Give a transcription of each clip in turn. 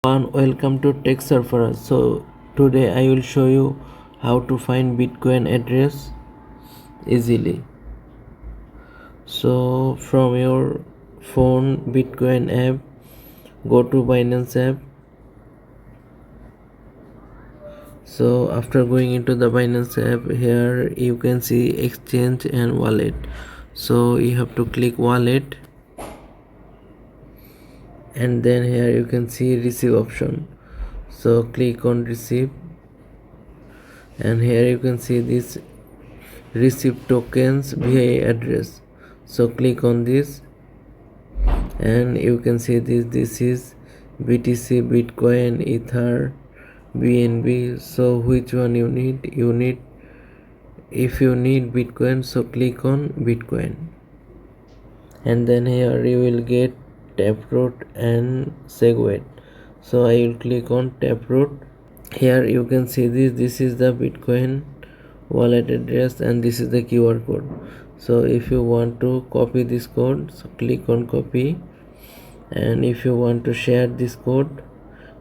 Welcome to Tech Surfer. So today I will show you how to find Bitcoin address easily. So from your phone Bitcoin app, go to Binance app. So after going into the Binance app, here you can see exchange and wallet. So you have to click wallet, and then here you can see receive option. So click on receive, and here you can see this receive tokens via address. So click on this, and you can see this is BTC, Bitcoin, Ether, BNB. So which one you need? If you need Bitcoin, so click on Bitcoin, and then here you will get Taproot and Segwit. So I will click on Taproot. Here you can see this is the Bitcoin wallet address, and this is the QR code. So if you want to copy this code, so click on copy, and if you want to share this code,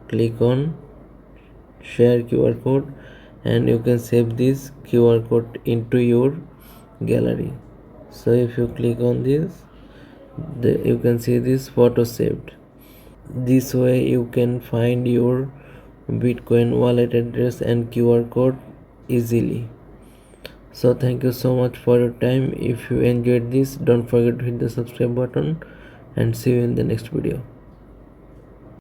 click on share QR code, and you can save this QR code into your gallery. So if you click on this, you can see this photo saved. This way you can find your Bitcoin wallet address and QR code easily. So thank you so much for your time. If you enjoyed this, don't forget to hit the subscribe button, and see you in the next video.